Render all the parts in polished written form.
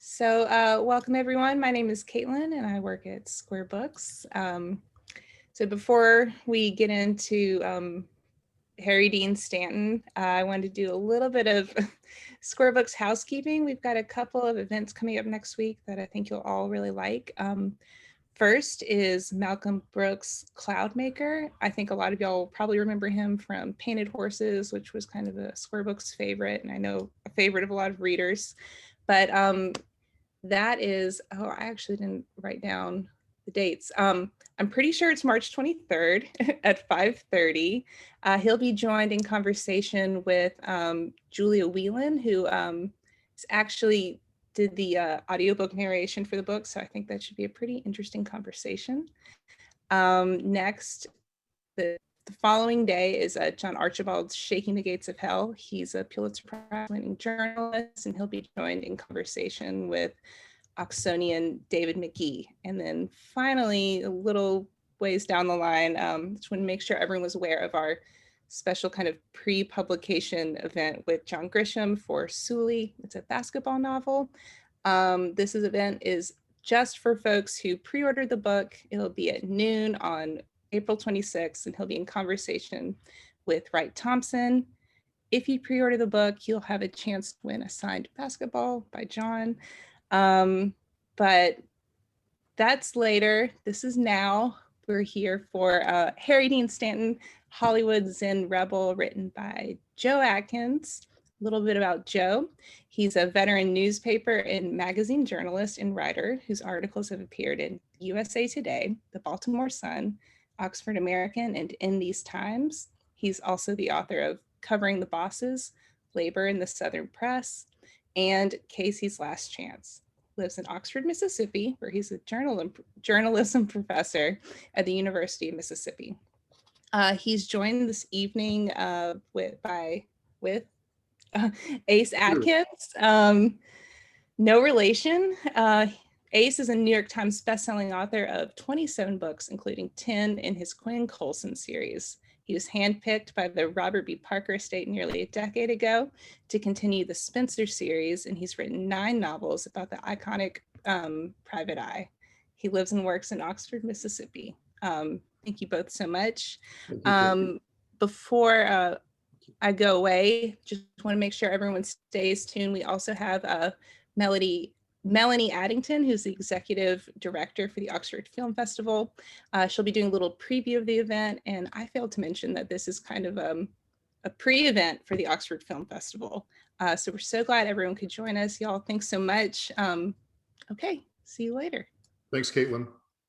Welcome everyone. My name is Caitlin and I work at Square Books. So before we get into Harry Dean Stanton, I wanted to do a little bit of Square Books housekeeping. We've got a couple of events coming up next week that I think you'll all really like. First is Malcolm Brooks' Cloudmaker. I think a lot of y'all probably remember him from Painted Horses, which was kind of a Square Books favorite, and I know a favorite of a lot of readers. But that is, oh, I actually didn't write down the dates. I'm pretty sure it's March 23rd at 5:30. He'll be joined in conversation with Julia Whelan, who actually did the audiobook narration for the book. So I think that should be a pretty interesting conversation. Next, the following day is John Archibald's Shaking the Gates of Hell. He's a Pulitzer Prize winning journalist, and he'll be joined in conversation with Oxonian David McGee. And then finally, a little ways down the line, just want to make sure everyone was aware of our special kind of pre-publication event with John Grisham for Sully. It's a basketball novel. This event is just for folks who pre-ordered the book. It'll be at noon on April 26th, and he'll be in conversation with Wright Thompson. If you pre-order the book, you'll have a chance to win a signed basketball by John. But that's later. This is now. We're here for Harry Dean Stanton, Hollywood Zen Rebel, written by Joe Atkins. A little bit about Joe. He's a veteran newspaper and magazine journalist and writer whose articles have appeared in USA Today, the Baltimore Sun, Oxford American, and In These Times. He's also the author of Covering the Bosses, Labor in the Southern Press, and Casey's Last Chance. Lives in Oxford, Mississippi, where he's a journalism professor at the University of Mississippi. He's joined this evening with Ace Atkins. No relation. Ace is a New York Times bestselling author of 27 books, including 10 in his Quinn Colson series. He was handpicked by the Robert B. Parker estate nearly a decade ago to continue the Spencer series, and he's written 9 novels about the iconic Private Eye. He lives and works in Oxford, Mississippi. Thank you both so much. Before I go away, just want to make sure everyone stays tuned. We also have Melanie Addington, who's the executive director for the Oxford Film Festival. She'll be doing a little preview of the event, and I failed to mention that this is kind of a pre-event for the Oxford Film Festival. So we're so glad everyone could join us. Y'all, thanks so much. Okay, see you later. Thanks, Caitlin.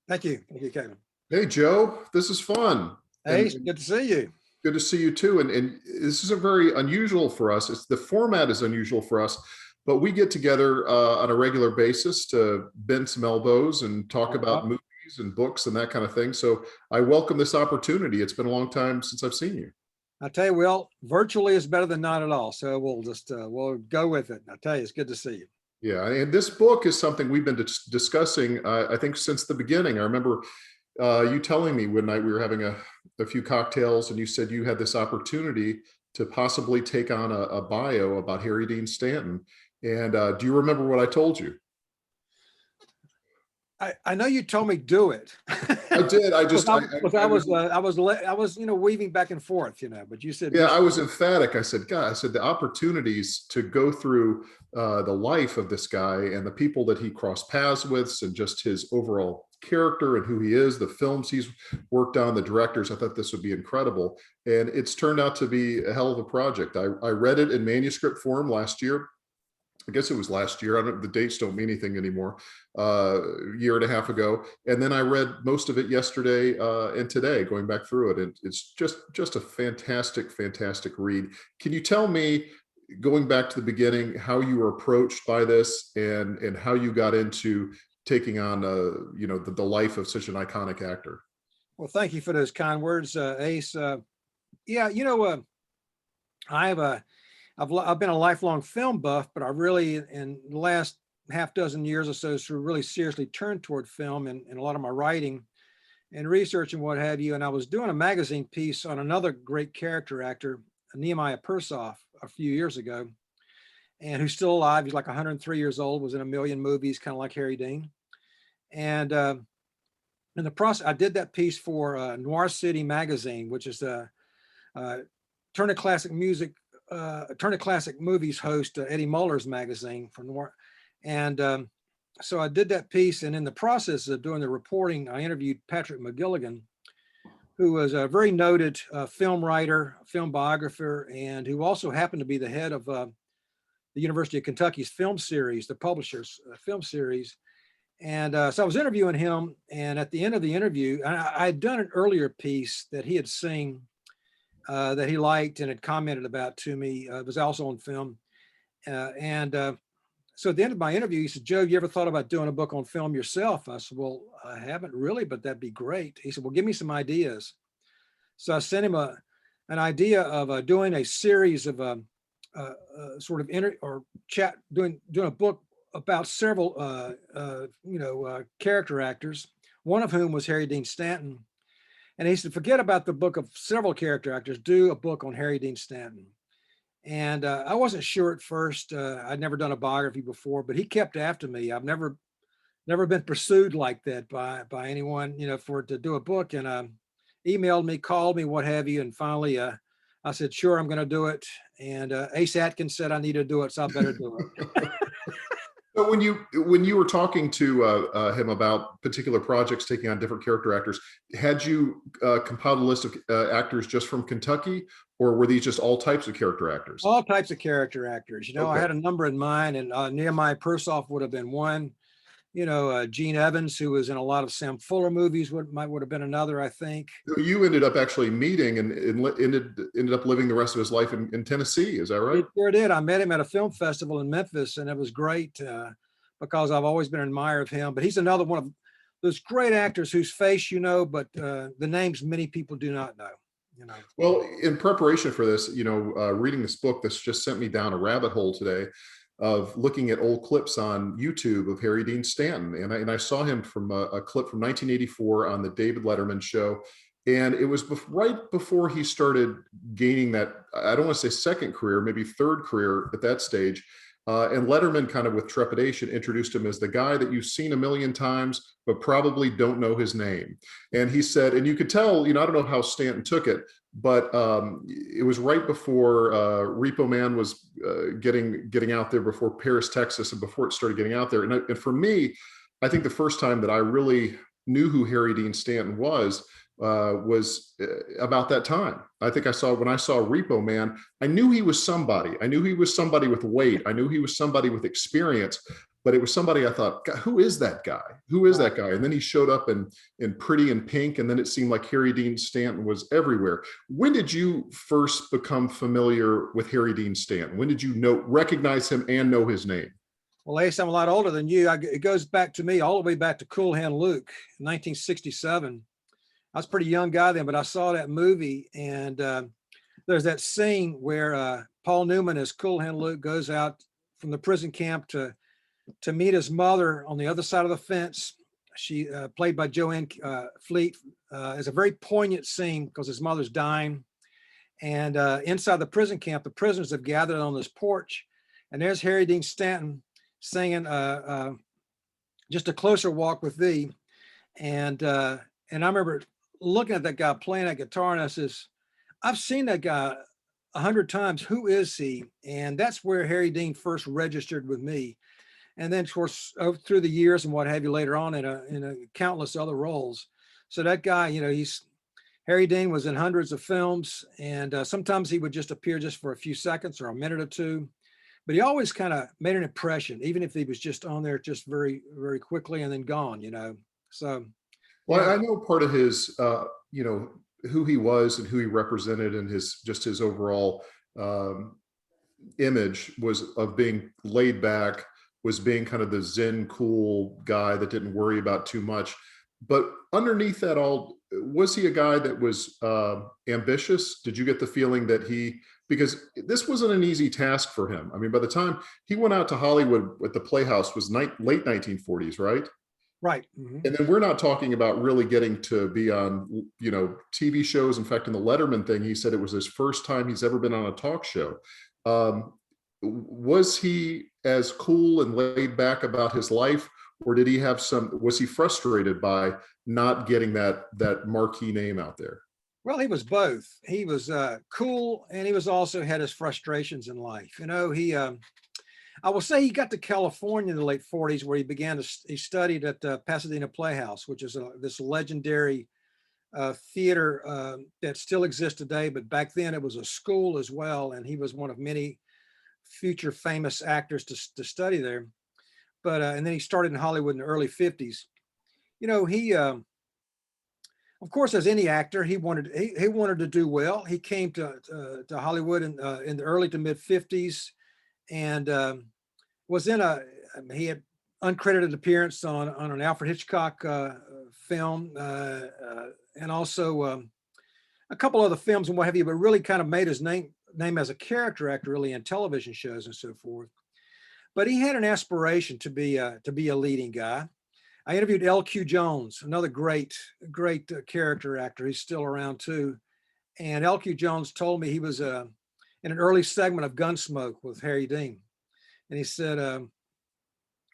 Thank you. Thank you, Caitlin. Hey, Joe, this is fun. Hey, good to see you. Good to see you too. And this is a very unusual for us. The format is unusual for us. But we get together on a regular basis to bend some elbows and talk about movies and books and that kind of thing. So I welcome this opportunity. It's been a long time since I've seen you. I tell you, well, virtually is better than not at all. So we'll just we'll go with it. I tell you, it's good to see you. Yeah, and this book is something we've been discussing, I think, since the beginning. I remember you telling me one night we were having a few cocktails, and you said you had this opportunity to possibly take on a bio about Harry Dean Stanton. And do you remember what I told you? I know you told me do it. I did. I was weaving back and forth, but you said, yeah, I was emphatic. I said, God, I said the opportunities to go through the life of this guy and the people that he crossed paths with, and just his overall character and who he is, the films he's worked on, the directors. I thought this would be incredible. And it's turned out to be a hell of a project. I read it in manuscript form last year. I guess it was last year. The dates don't mean anything anymore. A year and a half ago, and then I read most of it yesterday and today, going back through it. And it's just a fantastic, fantastic read. Can you tell me, going back to the beginning, how you were approached by this and how you got into taking on the life of such an iconic actor? Well, thank you for those kind words, Ace. Yeah, I've been a lifelong film buff, but I really, in the last half dozen years or so, sort of really seriously turned toward film and a lot of my writing and research and what have you. And I was doing a magazine piece on another great character actor, Nehemiah Persoff, a few years ago. and who's still alive. He's like 103 years old, was in a million movies, kind of like Harry Dean. And in the process, I did that piece for Noir City magazine, which is the Turner Classic Music, Turner Classic Movies host, Eddie Muller's magazine for Noir. And so I did that piece, and in the process of doing the reporting, I interviewed Patrick McGilligan, who was a very noted film writer, film biographer, and who also happened to be the head of the University of Kentucky's film series, the publisher's film series. And so I was interviewing him, and at the end of the interview, I had done an earlier piece that he had seen that he liked and had commented about to me. It was also on film. So at the end of my interview, he said, "Joe, you ever thought about doing a book on film yourself?" I said, "Well, I haven't really, but that'd be great." He said, "Well, give me some ideas." So I sent him an idea of doing a series of sort of doing a book about several character actors, one of whom was Harry Dean Stanton. And he said, "Forget about the book of several character actors, do a book on Harry Dean Stanton." And I wasn't sure at first. I'd never done a biography before, but he kept after me. I've never been pursued like that by anyone, for to do a book. And emailed me, called me, what have you. And finally, I said, "Sure, I'm going to do it." And Ace Atkins said I need to do it, so I better do it. So when you were talking to him about particular projects taking on different character actors, had you compiled a list of actors just from Kentucky, or were these just all types of character actors? All types of character actors. Okay. I had a number in mind, and Nehemiah Persoff would have been one. Gene Evans, who was in a lot of Sam Fuller movies, would have been another, I think. You ended up actually meeting and ended up living the rest of his life in Tennessee. Is that right? He sure did. I met him at a film festival in Memphis, and it was great because I've always been an admirer of him. But he's another one of those great actors whose face but the names many people do not know. Well, in preparation for this, reading this book, this just sent me down a rabbit hole today of looking at old clips on YouTube of Harry Dean Stanton. And I saw him from a clip from 1984 on the David Letterman show. And it was right before he started gaining that, I don't want to say second career, maybe third career at that stage. And Letterman, kind of with trepidation, introduced him as the guy that you've seen a million times, but probably don't know his name. And he said, and you could tell, I don't know how Stanton took it, but it was right before Repo Man was getting out there, before Paris, Texas, and before it started getting out there. And for me, I think the first time that I really knew who Harry Dean Stanton was about that time. I think when I saw Repo Man, I knew he was somebody. I knew he was somebody with weight. I knew he was somebody with experience, but it was somebody I thought, God, who is that guy? Who is that guy? And then he showed up in Pretty in Pink, and then it seemed like Harry Dean Stanton was everywhere. When did you first become familiar with Harry Dean Stanton? When did you recognize him and know his name? Well, Ace, I'm a lot older than you. It goes back to me all the way back to Cool Hand Luke, 1967. I was a pretty young guy then, but I saw that movie, and there's that scene where Paul Newman as Cool Hand Luke goes out from the prison camp to meet his mother on the other side of the fence. She played by Joanne Fleet. Is a very poignant scene because his mother's dying, and inside the prison camp, the prisoners have gathered on this porch, and there's Harry Dean Stanton singing "Just a Closer Walk with Thee," and I remember looking at that guy playing that guitar, and I says, "I've seen that guy 100 times. Who is he?" And that's where Harry Dean first registered with me. And then, of course, through the years and what have you, later on in countless other roles. So that guy, Harry Dean was in hundreds of films, and sometimes he would just appear just for a few seconds or a minute or two. But he always kind of made an impression, even if he was just on there just very, very quickly and then gone, So. Well, I know part of his, who he was and who he represented, and his overall image was of being laid back, was being kind of the Zen cool guy that didn't worry about too much. But underneath that all, was he a guy that was ambitious? Did you get the feeling that because this wasn't an easy task for him. I mean, by the time he went out to Hollywood at the Playhouse was late 1940s, right? Right. Mm-hmm. And then we're not talking about really getting to be on, TV shows. In fact, in the Letterman thing, he said it was his first time he's ever been on a talk show. was he as cool and laid back about his life, or did he have was he frustrated by not getting that marquee name out there? Well, he was both. He was cool, and he was also had his frustrations in life. You know, I will say he got to California in the late 40s, where he studied at the Pasadena Playhouse, which is this legendary theater that still exists today. But back then it was a school as well. And he was one of many future famous actors to study there. But, and then he started in Hollywood in the early 50s. You know, he, of course, as any actor, he wanted to do well. He came to Hollywood in the early to mid 50s, and was in he had uncredited appearance on an Alfred Hitchcock film, and also a couple other films and what have you, but really kind of made his name as a character actor really in television shows and so forth. But he had an aspiration to be a leading guy. I interviewed L.Q. Jones, another great character actor. He's still around too. And L.Q. Jones told me he was in an early segment of Gunsmoke with Harry Dean. And he said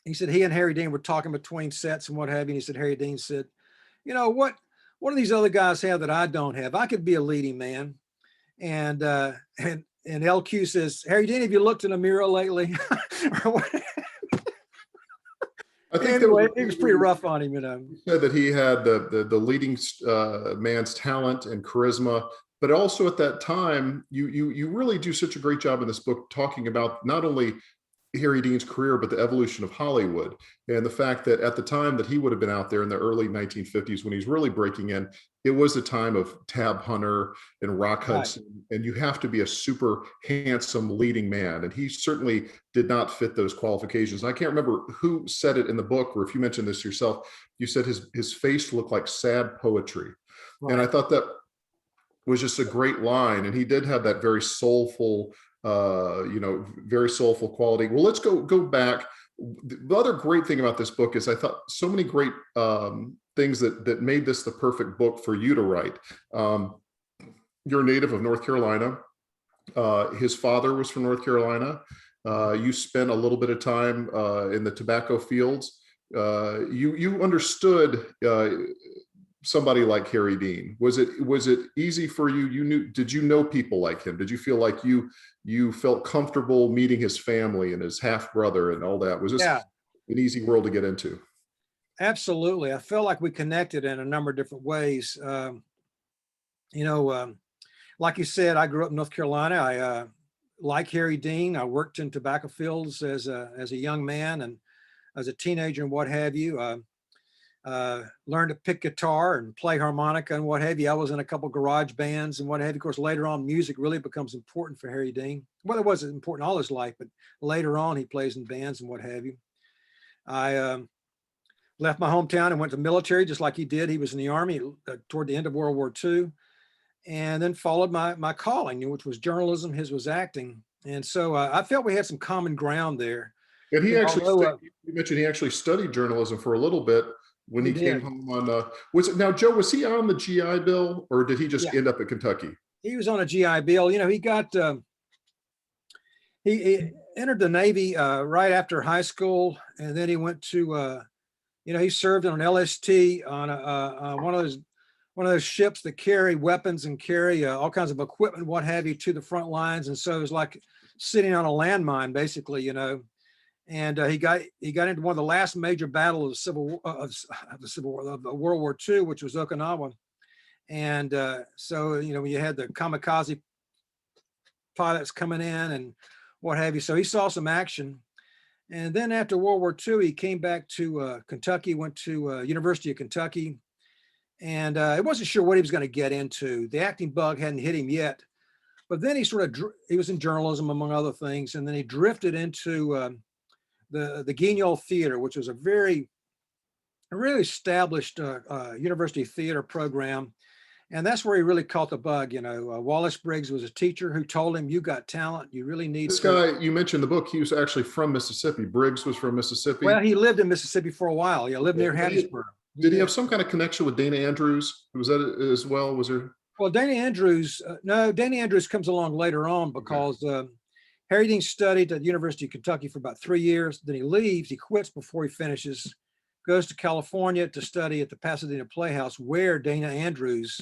he and Harry Dean were talking between sets and what have you. And he said, Harry Dean said, you know, what do these other guys have that I don't have? I could be a leading man. And LQ says, Harry Dean, have you looked in the mirror lately? I think anyway, it was pretty rough on him, you know. He said that he had the leading man's talent and charisma, but also at that time, you really do such a great job in this book talking about not only Harry Dean's career, but the evolution of Hollywood, and the fact that at the time that he would have been out there in the early 1950s when he's really breaking in, it was a time of Tab Hunter and Rock Hudson, right. And you have to be a super handsome leading man, and he certainly did not fit those qualifications. And I can't remember who said it in the book, or if you mentioned this yourself. You said his face looked like sad poetry, right. And I thought that was just a great line, and he did have that very soulful, very soulful quality. Well, let's go back. The other great thing about this book is I thought so many great things that made this the perfect book for you to write. You're a native of North Carolina. His father was from North Carolina. You spent a little bit of time in the tobacco fields. You understood somebody like Harry Dean. Was it easy for you? Did you know people like him? Did you feel like you felt comfortable meeting his family and his half brother and all that? Was this an easy world to get into? Absolutely. I felt like we connected in a number of different ways. Like you said, I grew up in North Carolina. I like Harry Dean. I worked in tobacco fields as a young man and as a teenager and what have you. Learned to pick guitar and play harmonica and what have you. I was in a couple garage bands and what have you. Of course, later on, music really becomes important for Harry Dean. Well, it wasn't important all his life, but later on, he plays in bands and what have you. I left my hometown and went to the military just like he did. He was in the Army toward the end of World War II, and then followed my calling, which was journalism. His was acting. And so I felt we had some common ground there. And he actually, you mentioned he actually studied journalism for a little bit when he came home on, Joe, was he on the GI Bill, or did he just end up at Kentucky? He was on a GI Bill. You know, he got, he entered the Navy right after high school. And then he went to, he served on an LST on one of those ships that carry weapons and carry all kinds of equipment, what have you, to the front lines. And so it was like sitting on a landmine, basically, you know. And he got into one of the last major battles of World War II, which was Okinawa. And so, when you had the kamikaze pilots coming in and what have you. So he saw some action. And then after World War II, he came back to Kentucky, went to University of Kentucky. And he wasn't sure what he was going to get into. The acting bug hadn't hit him yet. But then he was in journalism, among other things. And then he drifted into the Guignol Theater, which was a really established university theater program. And that's where he really caught the bug. Wallace Briggs was a teacher who told him, you got talent, you really need this guy. You mentioned the book, he was actually from Mississippi. Briggs was from Mississippi. Well, he lived in Mississippi for a while. He lived near Hattiesburg. Did he have some kind of connection with Dana Andrews? Was that as well? Was there? Well, Dana Andrews, no, Dana Andrews comes along later on because Harry Dean studied at the University of Kentucky for about 3 years. Then he leaves, he quits before he finishes, goes to California to study at the Pasadena Playhouse, where Dana Andrews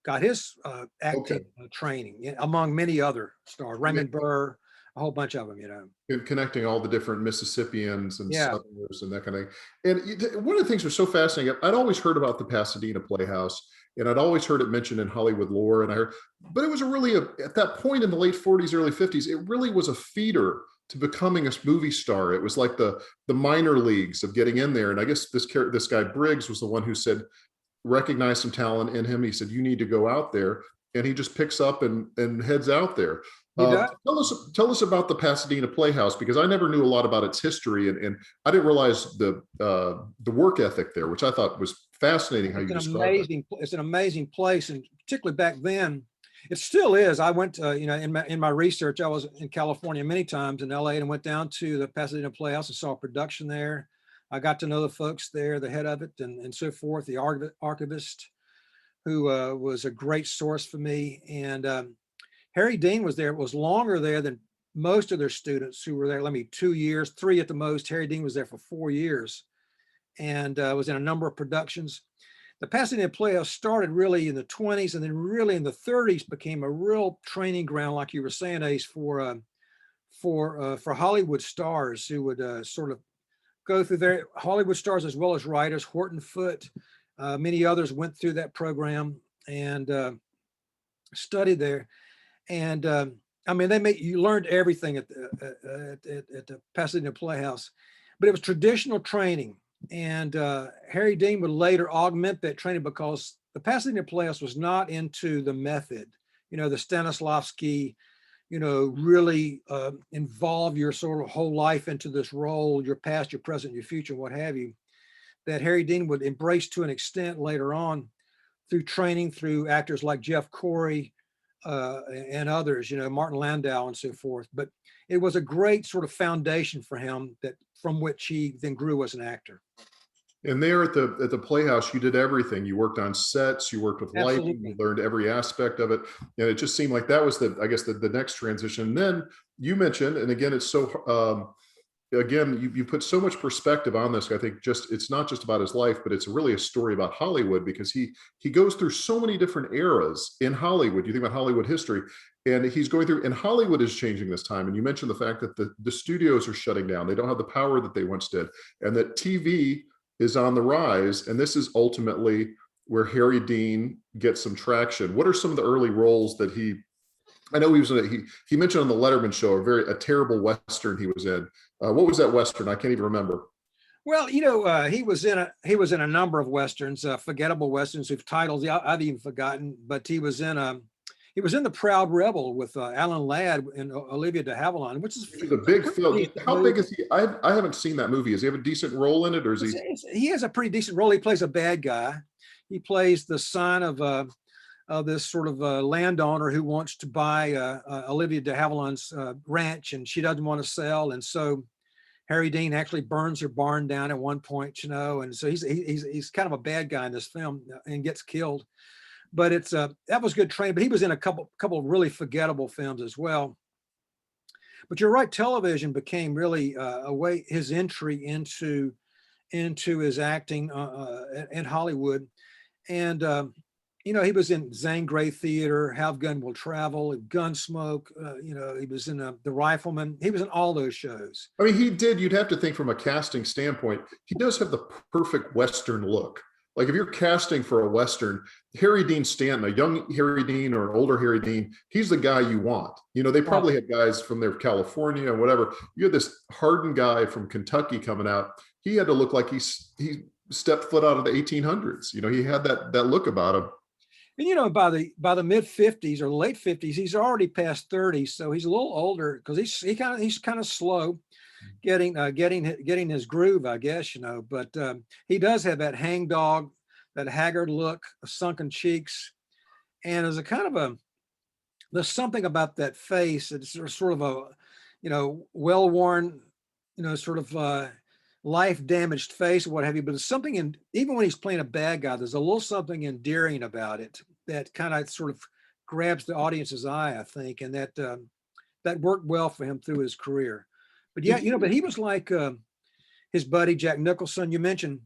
got his Okay. acting training, among many other stars, Raymond Burr, a whole bunch of them, you know. And connecting all the different Mississippians and Yeah. Southerners and that kind of thing. And one of the things that's so fascinating, I'd always heard about the Pasadena Playhouse, and I'd always heard it mentioned in Hollywood lore. And I heard, but it was at that point in the late 40s, early 50s, it really was a feeder to becoming a movie star. It was like the minor leagues of getting in there. And I guess this guy Briggs was the one who said, recognized some talent in him. He said, you need to go out there. And he just picks up and heads out there. He does. Tell us about the Pasadena Playhouse, because I never knew a lot about its history, and I didn't realize the work ethic there, which I thought was fascinating. How you described it. It's an amazing place, and particularly back then, it still is. I went, in my research, I was in California many times, in LA, and went down to the Pasadena Playhouse and saw a production there. I got to know the folks there, the head of it, and so forth, the archivist, who was a great source for me. And Harry Dean was longer there than most of their students who were there. 2 years, 3 at the most. Harry Dean was there for 4 years, and was in a number of productions. The Pasadena Playhouse started really in the 20s, and then really in the 30s became a real training ground, like you were saying, Ace, for Hollywood stars who would sort of go through there. Hollywood stars as well as writers. Horton Foote, many others went through that program and studied there. And I mean, you learned everything at the Pasadena Playhouse, but it was traditional training. And Harry Dean would later augment that training, because the Pasadena Playhouse was not into the method, the Stanislavski, really involve your sort of whole life into this role, your past, your present, your future, what have you, that Harry Dean would embrace to an extent later on through training, through actors like Jeff Corey, and others, Martin Landau and so forth. But it was a great sort of foundation for him, that from which he then grew as an actor. And there at the Playhouse, you did everything. You worked on sets, you worked with lighting, you learned every aspect of it. And it just seemed like that was the next transition. And then you mentioned, and again, it's so, again, you put so much perspective on this. I think it's not just about his life, but it's really a story about Hollywood, because he goes through so many different eras in Hollywood. You think about Hollywood history, and he's going through, and Hollywood is changing this time. And you mentioned the fact that the studios are shutting down. They don't have the power that they once did, and that TV is on the rise. And this is ultimately where Harry Dean gets some traction. What are some of the early roles that I know he was he mentioned on the Letterman show a terrible Western he was in. What was that Western? I can't even remember. Well, he was in a number of Westerns, forgettable Westerns whose titles I've even forgotten, but he was in The Proud Rebel with Alan Ladd and Olivia de Havilland, which is a big film. How big is he? I haven't seen that movie. Does he have a decent role in it, or is he? He has a pretty decent role. He plays a bad guy. He plays the son of this sort of landowner who wants to buy Olivia de Havilland's ranch, and she doesn't want to sell, and so Harry Dean actually burns her barn down at one point, and so he's kind of a bad guy in this film and gets killed. But that was good training. But he was in a couple of really forgettable films as well. But you're right, television became really his entry into his acting in Hollywood, and he was in Zane Grey Theater, Have Gun Will Travel, Gunsmoke. He was in The Rifleman. He was in all those shows. I mean, he did. You'd have to think from a casting standpoint, he does have the perfect Western look. Like if you're casting for a Western, Harry Dean Stanton, a young Harry Dean or an older Harry Dean, he's the guy you want. They probably had guys from there, California and whatever. You had this hardened guy from Kentucky coming out. He had to look like he stepped foot out of the 1800s. He had that look about him. And by the mid 50s or late 50s, he's already past 30, so he's a little older, because he's kind of slow getting his groove, I guess. But he does have that hangdog, that haggard look, sunken cheeks, and there's there's something about that face. It's sort of a well-worn, sort of life damaged face or what have you, but it's something even when he's playing a bad guy, there's a little something endearing about it that kind of sort of grabs the audience's eye, I think. And that that worked well for him through his career. But yeah, but he was like his buddy Jack Nicholson. You mentioned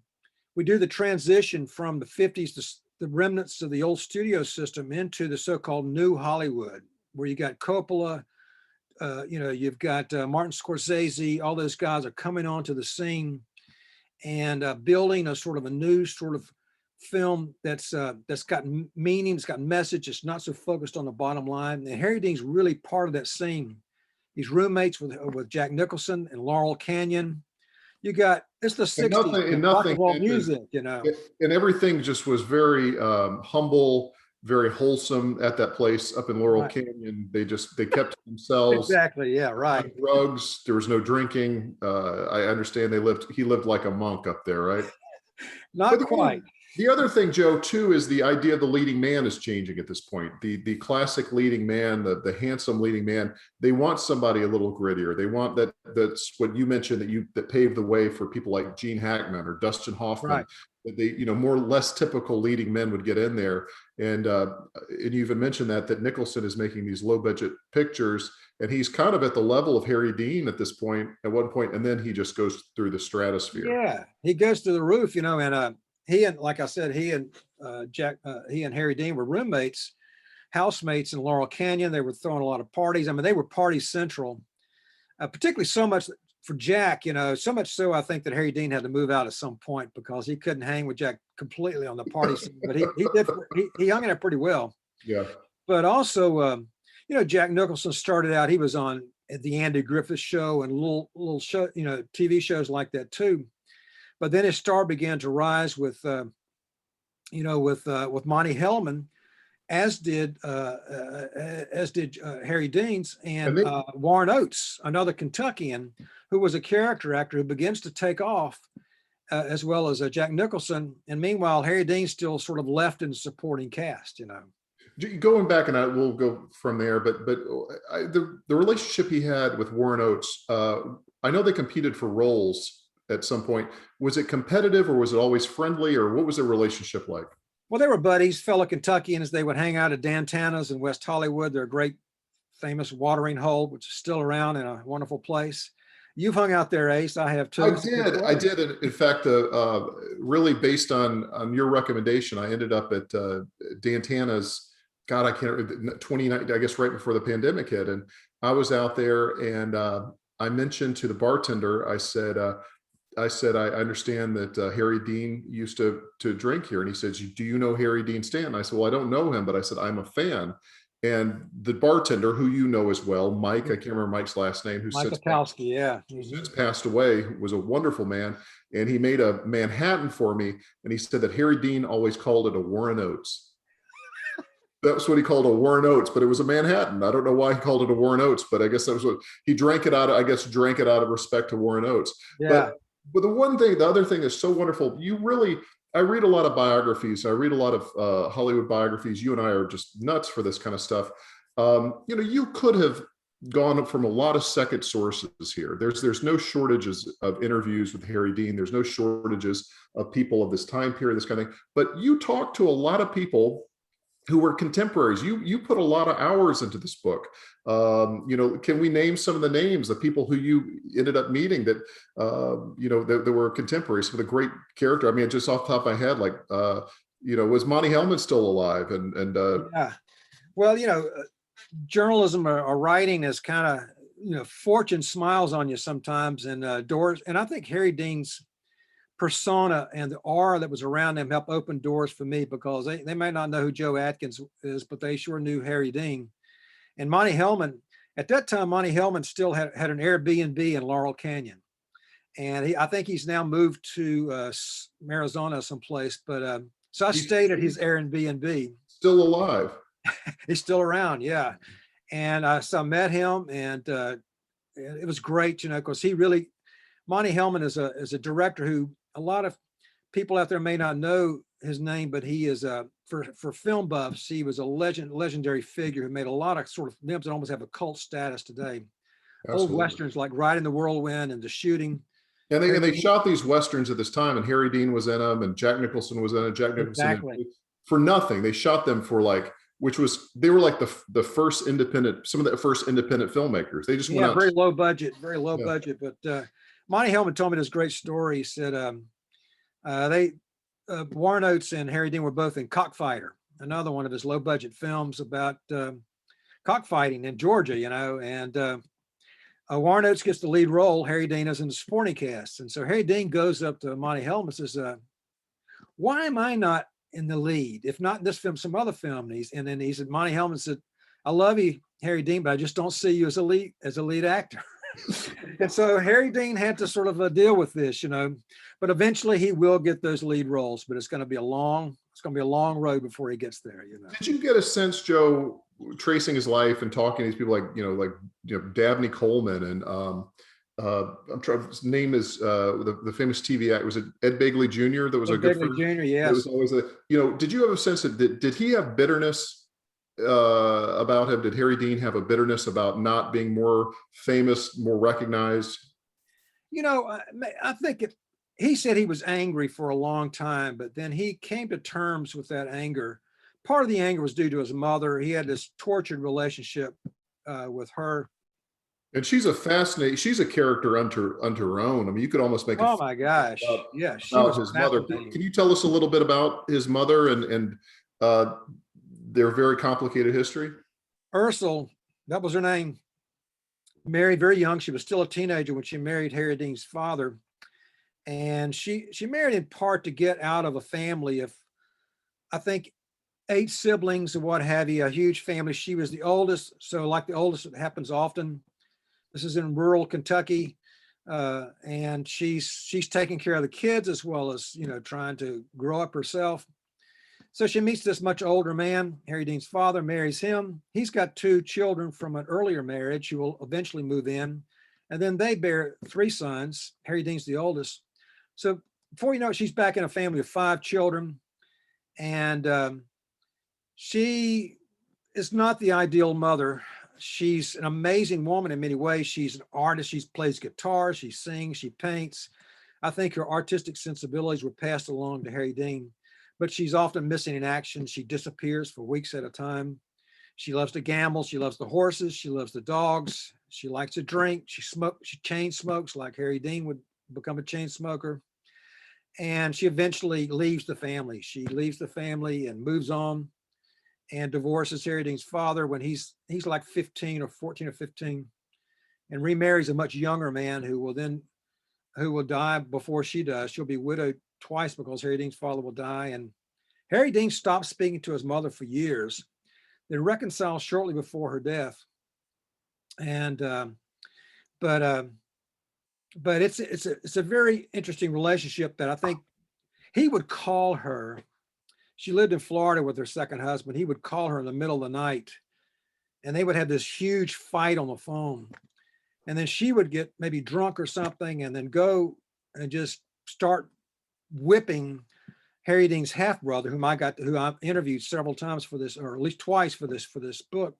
we do the transition from the 50s to the remnants of the old studio system into the so-called new Hollywood, where you got Coppola, you've got Martin Scorsese. All those guys are coming onto the scene and building a sort of a new sort of film that's got meaning, it's got message, it's not so focused on the bottom line. And Harry Dean's really part of that scene. He's roommates with Jack Nicholson and Laurel Canyon. You got, it's the 60s, rock and roll music, And everything just was very humble, very wholesome at that place up in Laurel Canyon. They kept themselves. Exactly. Yeah. Right. No drugs. There was no drinking. I understand he lived like a monk up there, right? Not quite. The other thing, Joe, too, is the idea of the leading man is changing at this point. The classic leading man, the handsome leading man, they want somebody a little grittier. They want that's what you mentioned, that paved the way for people like Gene Hackman or Dustin Hoffman. Right. That they, more or less typical leading men would get in there. And you even mentioned that Nicholson is making these low budget pictures, and he's kind of at the level of Harry Dean at this point, at one point, and then he just goes through the stratosphere. Yeah, he goes to the roof, and he and, like I said, he and Harry Dean were roommates, housemates in Laurel Canyon. They were throwing a lot of parties. I mean, they were party central, particularly so much for Jack, so much so I think that Harry Dean had to move out at some point because he couldn't hang with Jack completely on the party scene, but he hung in there pretty well. Yeah. But also, Jack Nicholson started out, he was on the Andy Griffith Show and little show, TV shows like that too. But then his star began to rise with Monty Hellman, as did Harry Dean's, and Warren Oates, another Kentuckian who was a character actor who begins to take off, as well as Jack Nicholson. And meanwhile, Harry Dean still sort of left in the supporting cast. Going back, and we'll go from there. But the relationship he had with Warren Oates, I know they competed for roles at some point. Was it competitive, or was it always friendly, or what was their relationship like? Well, they were buddies, fellow Kentuckians. They would hang out at Dan Tana's in West Hollywood. They're a great, famous watering hole, which is still around in a wonderful place. You've hung out there, Ace. I have too. I did. In fact, really based on your recommendation, I ended up at Dan Tana's. God, I can't. 2019, I guess, right before the pandemic hit, and I was out there, and I mentioned to the bartender. I said, I understand that Harry Dean used to drink here. And he says, do you know Harry Dean Stanton? I said, well, I don't know him, but I said, I'm a fan. And the bartender, who you know as well, Mike, I can't remember Mike's last name, who since passed away, was a wonderful man. And he made a Manhattan for me. And he said that Harry Dean always called it a Warren Oates. That's what he called a Warren Oates, but it was a Manhattan. I don't know why he called it a Warren Oates, but I guess that was what he drank it out of, of respect to Warren Oates. Yeah. But the other thing is so wonderful. I read a lot of biographies. I read a lot of Hollywood biographies. You and I are just nuts for this kind of stuff. You could have gone from a lot of second sources here. There's no shortages of interviews with Harry Dean. There's no shortages of people of this time period, this kind of thing. But you talk to a lot of people who were contemporaries. You put a lot of hours into this book. Can we name some of the names of people who you ended up meeting that that were contemporaries with a great character? I mean, just off the top of my head, like was Monty Hellman still alive? Yeah, well, journalism or writing is kind of fortune smiles on you sometimes, and doors. And I think Harry Dean's persona and the aura that was around him helped open doors for me, because they may not know who Joe Atkins is, but they sure knew Harry Dean. And Monty Hellman, at that time, Monty Hellman still had an Airbnb in Laurel Canyon. And I think he's now moved to Arizona someplace, but so I stayed at his Airbnb. Still alive. He's still around, yeah. And so I met him, and it was great, because Monty Hellman is a director who a lot of people out there may not know his name, but he is for film buffs, he was a legendary figure who made a lot of sort of films that almost have a cult status today. Absolutely. Old Westerns like Riding the Whirlwind and The Shooting. And they shot these Westerns at this time, and Harry Dean was in them, and Jack Nicholson was in it. Jack Nicholson, exactly. For nothing. They shot them for like which was, they were like the first independent, some of the first independent filmmakers. They just went Yeah, out. very low budget, very low Yeah. budget. But Monty Hellman told me this great story. He said they Warren Oates and Harry Dean were both in Cockfighter, another one of his low budget films about cockfighting in Georgia, you know, and Warren Oates gets the lead role. Harry Dean is in the supporting cast. And so Harry Dean goes up to Monty Hellman and says, why am I not in the lead? If not in this film, some other film. And then he said, Monty Hellman said, I love you, Harry Dean, but I just don't see you as a lead actor. And so Harry Dean had to sort of deal with this, you know, but eventually he will get those lead roles, but it's going to be a long road before he gets there, you know. Did you get a sense, Joe, tracing his life and talking to these people like Dabney Coleman and I'm trying, his name is the famous TV actor, was it Ed Begley Jr. that was Ed a good Begley friend? Jr., yes. It was always did you have a sense that did he have bitterness about him? Did Harry Dean have a bitterness about not being more famous, more recognized? You know, I think he said he was angry for a long time, but then he came to terms with that anger. Part of the anger was due to his mother. He had this tortured relationship with her. And she's a character unto her own. I mean, you could almost make Oh my gosh. Yeah, she about was his mother. fascinating. Can you tell us a little bit about his mother and their very complicated history? Ursel, that was her name, married very young. She was still a teenager when she married Harry Dean's father. And she married in part to get out of a family of, I think, 8 siblings and what have you, a huge family. She was the oldest. So like the oldest, it happens often. This is in rural Kentucky. And she's taking care of the kids as well as, you know, trying to grow up herself. So she meets this much older man, Harry Dean's father, marries him. He's got 2 children from an earlier marriage who will eventually move in. And then they bear 3 sons. Harry Dean's the oldest. So before you know it, she's back in a family of 5 children. And she is not the ideal mother. She's an amazing woman in many ways. She's an artist. She plays guitar, she sings, she paints. I think her artistic sensibilities were passed along to Harry Dean, but she's often missing in action. She disappears for weeks at a time. She loves to gamble. She loves the horses. She loves the dogs. She likes to drink. She chain smokes like Harry Dean would become a chain smoker. And she eventually leaves the family. She leaves the family and moves on and divorces Harry Dean's father when he's like 15 or 14 or 15, and remarries a much younger man who will die before she does. She'll be widowed twice because Harry Dean's father will die. And Harry Dean stopped speaking to his mother for years. They reconciled shortly before her death. And but it's a very interesting relationship that I think he would call her. She lived in Florida with her second husband. He would call her in the middle of the night and they would have this huge fight on the phone. And then she would get maybe drunk or something and then go and just start whipping Harry Dean's half brother, who I interviewed several times for this, or at least twice for this book.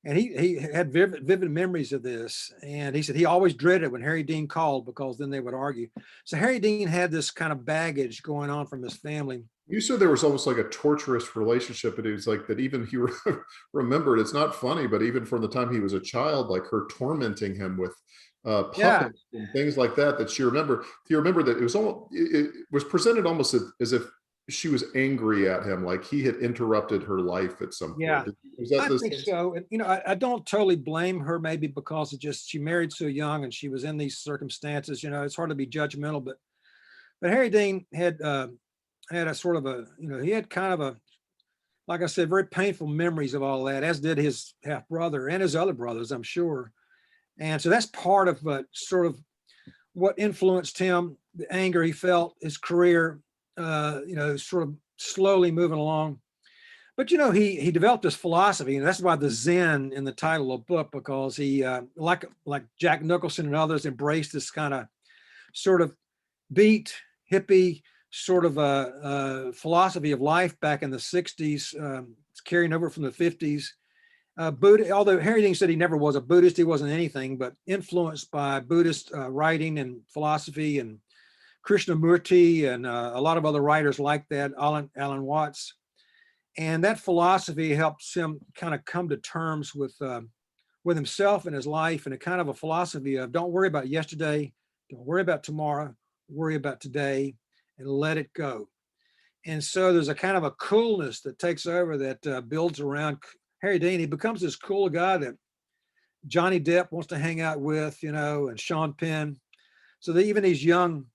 And he had vivid memories of this. And he said he always dreaded when Harry Dean called because then they would argue. So Harry Dean had this kind of baggage going on from his family. You said there was almost like a torturous relationship, and it was like that even he remembered, it's not funny, but even from the time he was a child, like her tormenting him with puppets and things like that, that she remembered. Do you remember that it was presented almost as if she was angry at him, like he had interrupted her life at some point? Yeah, I think so. And, you know, I don't totally blame her, maybe because she married so young and she was in these circumstances. You know, it's hard to be judgmental, but Harry Dean had a sort of a, you know, he had kind of a, like I said, very painful memories of all that, as did his half brother and his other brothers, I'm sure. And so that's part of sort of what influenced him, the anger he felt, his career, you know, sort of slowly moving along. But, you know, he developed this philosophy, and that's why the Zen in the title of the book, because he, like Jack Nicholson and others, embraced this kind of sort of beat, hippie, sort of a philosophy of life back in the 60s. It's carrying over from the 50s. Buddha, although Harry Dean said he never was a Buddhist, he wasn't anything, but influenced by Buddhist writing and philosophy and Krishnamurti and a lot of other writers like that, Alan Watts. And that philosophy helps him kind of come to terms with himself and his life, and a kind of a philosophy of don't worry about yesterday, don't worry about tomorrow, worry about today, and let it go. And so there's a kind of a coolness that takes over that builds around Harry Dean. He becomes this cool guy that Johnny Depp wants to hang out with, and Sean Penn. So that even these young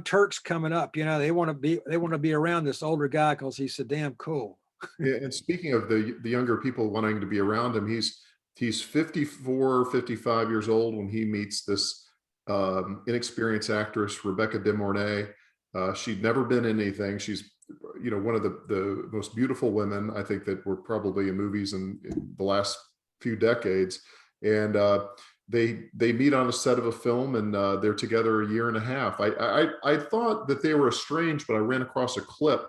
Turks coming up, they want to be around this older guy because he's so damn cool. Yeah, and speaking of the younger people wanting to be around him, he's 54, 55 years old when he meets this inexperienced actress, Rebecca De Mornay. She'd never been in anything. She's, one of the most beautiful women I think that were probably in movies in the last few decades. And they meet on a set of a film, and they're together a year and a half. I thought that they were estranged, but I ran across a clip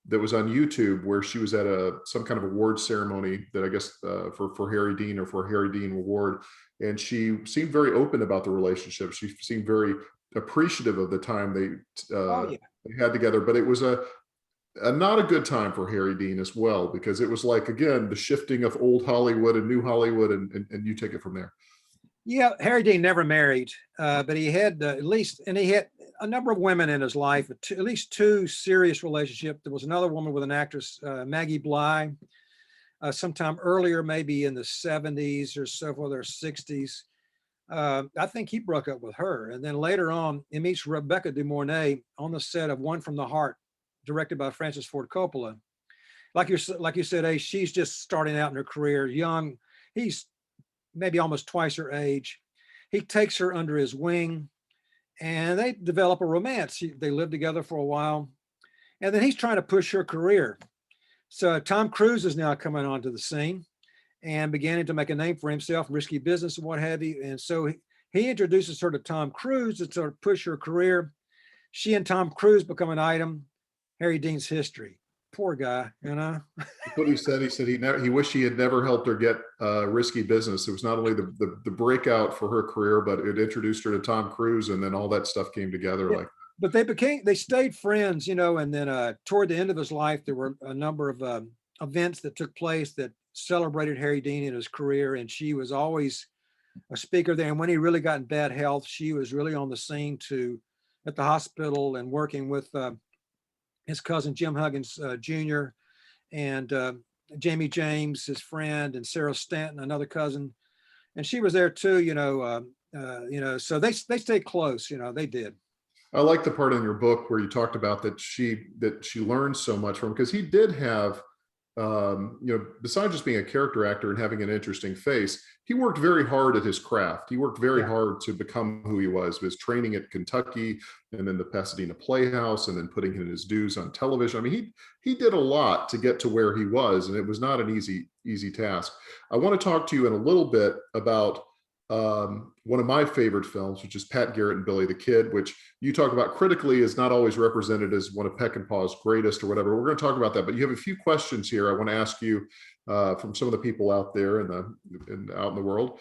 that was on YouTube where she was at some kind of award ceremony that I guess for Harry Dean, or for a Harry Dean Award, and she seemed very open about the relationship. She seemed very appreciative of the time they had together, but it was a not a good time for Harry Dean as well, because it was like, again, the shifting of old Hollywood and new Hollywood, and you take it from there. Yeah, Harry Dean never married, but he had he had a number of women in his life, at least two serious relationships. There was another woman with an actress, Maggie Bly, sometime earlier, maybe in the 70s or so, or their 60s. I think he broke up with her. And then later on, he meets Rebecca De Mornay on the set of One from the Heart, directed by Francis Ford Coppola. Like you said, Ace, she's just starting out in her career, young. He's maybe almost twice her age. He takes her under his wing, and they develop a romance. They live together for a while, and then he's trying to push her career. So Tom Cruise is now coming onto the scene and beginning to make a name for himself, risky business and what have you. And so he introduces her to Tom Cruise to sort of push her career. She and Tom Cruise become an item. Harry Dean's history. Poor guy, That's what he said. He said he wished he had never helped her get risky business. It was not only the breakout for her career, but it introduced her to Tom Cruise, and then all that stuff came together. Yeah. But they stayed friends, and then toward the end of his life, there were a number of events that took place that celebrated Harry Dean in his career, and she was always a speaker there. And when he really got in bad health, she was really on the scene at the hospital and working with his cousin Jim Huggins Jr. and Jamie James, his friend, and Sarah Stanton, another cousin, and she was there too. So they stayed close. They did. I like the part in your book where you talked about that she learned so much from, because he did have, besides just being a character actor and having an interesting face, he worked very hard at his craft. He worked very hard to become who he was. His training at Kentucky, and then the Pasadena Playhouse, and then putting in his dues on television. I mean, he did a lot to get to where he was, and it was not an easy task. I want to talk to you in a little bit about one of my favorite films, which is Pat Garrett and Billy the Kid, which you talk about critically is not always represented as one of Peckinpah's greatest or whatever. We're going to talk about that, but you have a few questions here I want to ask you from some of the people out there out in the world.